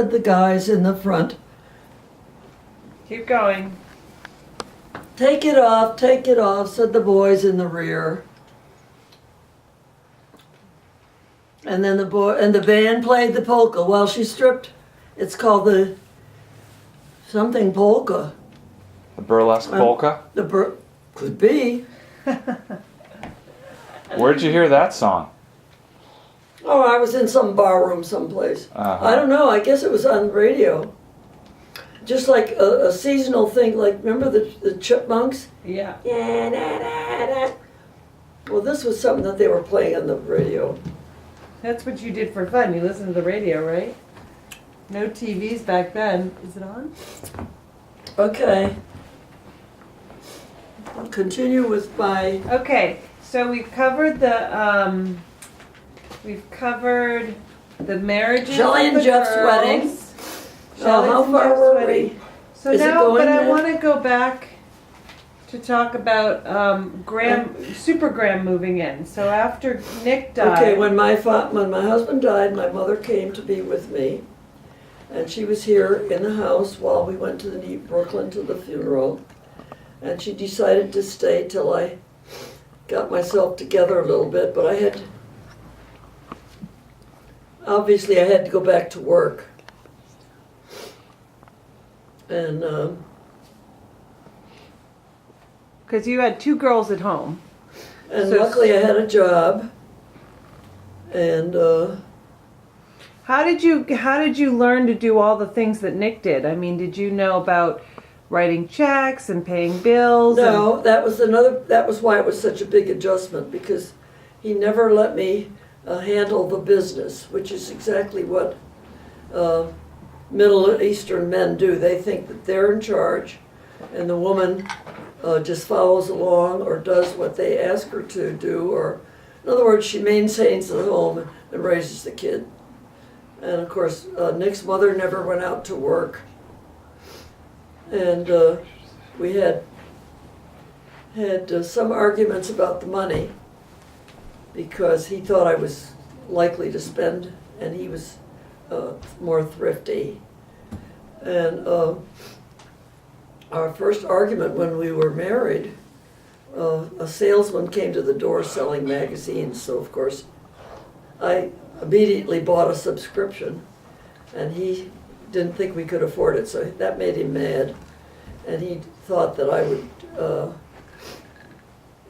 The guys in the front, Keep going. take it off, said the boys in the rear. And then the band played the polka while she stripped. It's called the something polka. The burlesque polka? Could be. Where'd you hear that song? Oh, I was in some bar room someplace. Uh-huh. I don't know, I guess it was on the radio. Just like a seasonal thing, like, remember the chipmunks? Yeah. Yeah, da, da, da. Well, this was something that they were playing on the radio. That's what you did for fun. You listened to the radio, right? No TVs back then. Is it on? Okay. I'll continue with my, Okay, so we've covered the marriages. Shelley of and the Jeff's girls. wedding. Shelley's how and far Jeff's were wedding. we? So Is it now, going but I yet? want to go back to talk about Super Graham moving in. So after Nick died. Okay, when my husband died, my mother came to be with me. And she was here in the house while we went to Brooklyn to the funeral. And she decided to stay till I got myself together a little bit, but obviously I had to go back to work. And, Because you had two girls at home. and So- luckily I had a job. And, How did you learn to do all the things that Nick did? I mean, did you know about writing checks and paying bills? no, that was why it was such a big adjustment, because he never let me handle the business, which is exactly what Middle Eastern men do. They think that they're in charge, and the woman just follows along or does what they ask her to do, or in other words, she maintains the home and raises the kid. And of course, Nick's mother never went out to work. And we had some arguments about the money, because he thought I was likely to spend, and he was more thrifty. And our first argument when we were married, a salesman came to the door selling magazines, so of course I immediately bought a subscription, and he didn't think we could afford it, so that made him mad. And he thought that I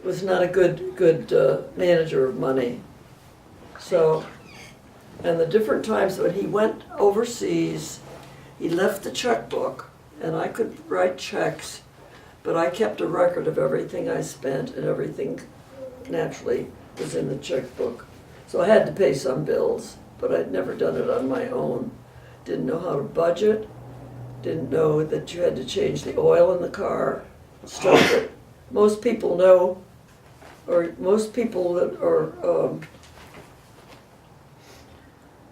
was not a good manager of money. So, and the different times when he went overseas, he left the checkbook, and I could write checks, but I kept a record of everything I spent, and everything naturally was in the checkbook. So I had to pay some bills, but I'd never done it on my own. Didn't know how to budget, didn't know that you had to change the oil in the car, stuff that most people know, or most people that are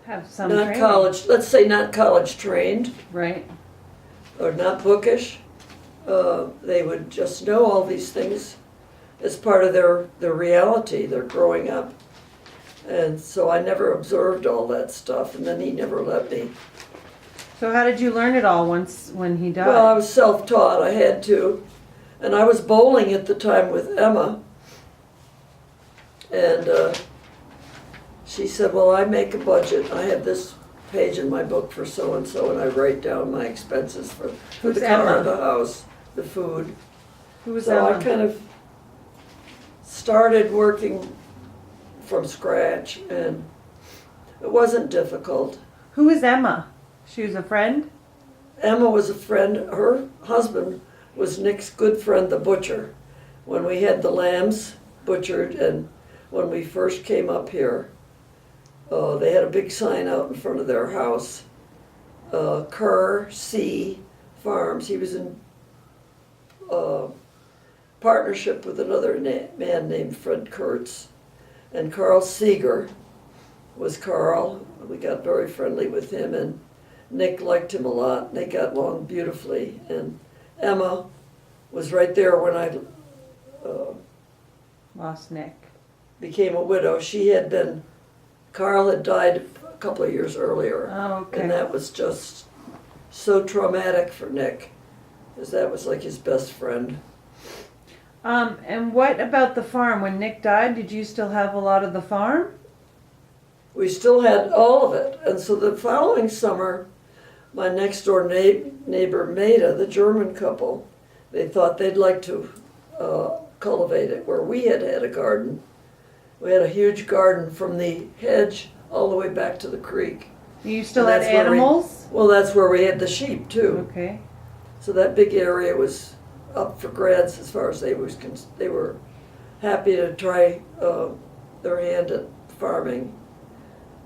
Have some not training. college, let's say not college trained, Right. or not bookish, they would just know all these things as part of their reality, their growing up. And so I never observed all that stuff, and then he never let me. So how did you learn it all when he died? Well, I was self-taught, I had to. And I was bowling at the time with Emma. And she said, well, I make a budget. I have this page in my book for so-and-so, and I write down my expenses for Who's the car, Emma? the house, the food. Who was So Emma? I kind of started working from scratch, and it wasn't difficult. Who was Emma? She was a friend? Emma was a friend. Her husband was Nick's good friend, the butcher. When we had the lambs butchered, and when we first came up here, they had a big sign out in front of their house, Kerr C. Farms. He was in partnership with another man named Fred Kurtz. And Carl Seeger was Carl. We got very friendly with him, and Nick liked him a lot, and they got along beautifully. And Emma was right there when I Lost Nick. became a widow. Carl had died couple of years earlier. Oh, okay. And that was just so traumatic for Nick, because that was like his best friend. And what about the farm? When Nick died, did you still have a lot of the farm? We still had all of it. And so the following summer, my next door neighbor, Maida, the German couple, they thought they'd like to cultivate it where we had a garden. We had a huge garden from the hedge all the way back to the creek. You still And had that's where animals? Well, that's where we had the sheep too. Okay. So that big area was up for grabs as far as they were happy to try their hand at farming.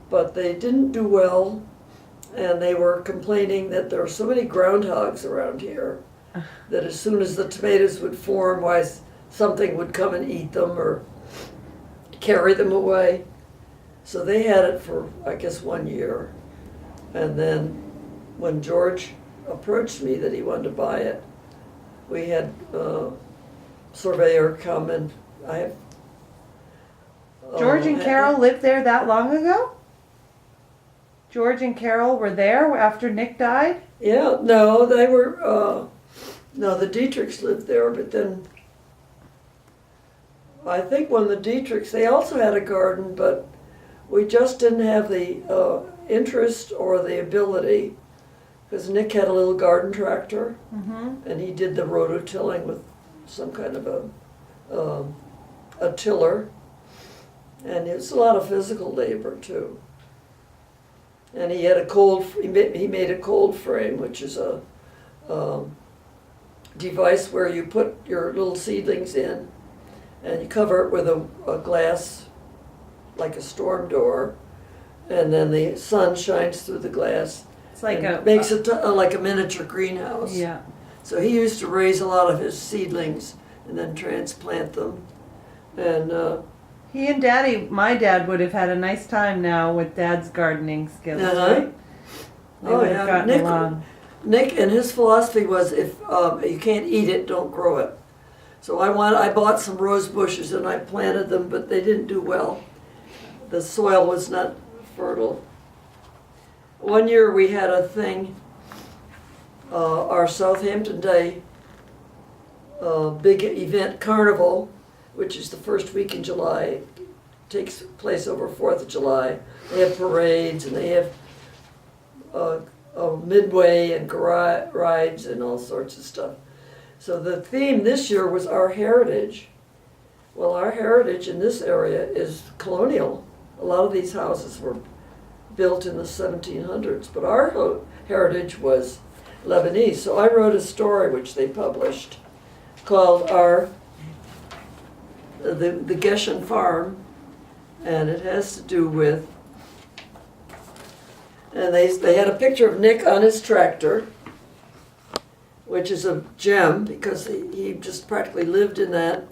But they didn't do well, and they were complaining that there were so many groundhogs around here that as soon as the tomatoes would form, why something would come and eat them or carry them away. So they had it for, I guess, 1 year. And then when George approached me that he wanted to buy it, we had a surveyor come, and I have... George and Carol lived there that long ago? George and Carol were there after Nick died? Yeah, no, they were, no, the Dietrichs lived there, but then I think when the Dietrichs, they also had a garden, but we just didn't have the interest or the ability, because Nick had a little garden tractor, and he did the rototilling with some kind of a tiller, and it's a lot of physical labor too. And he had he made a cold frame, which is a device where you put your little seedlings in, and you cover it with a glass, like a storm door, and then the sun shines through the glass. It's like and makes it like a miniature greenhouse. Yeah. So he used to raise a lot of his seedlings and then transplant them, and He and Daddy, my dad would have had a nice time now with Dad's gardening skills, right? They Oh, would have yeah. gotten along. Nick and his philosophy was if you can't eat it, don't grow it. So I bought some rose bushes and I planted them, but they didn't do well. The soil was not fertile. One year we had a thing, our Southampton Day big event, Carnival, which is the first week in July. It takes place over 4th of July. They have parades and they have a midway and rides and all sorts of stuff. So the theme this year was our heritage. Well, our heritage in this area is colonial. A lot of these houses were built in the 1700s, but our heritage was Lebanese. So I wrote a story which they published called the Gehshan Farm, and it has to do with, and they had a picture of Nick on his tractor, which is a gem because he just practically lived in that.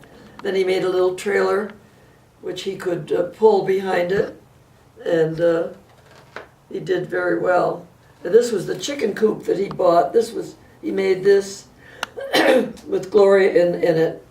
Then he made a little trailer which he could pull behind it, and he did very well. And this was the chicken coop that he bought. He made this with Gloria in it.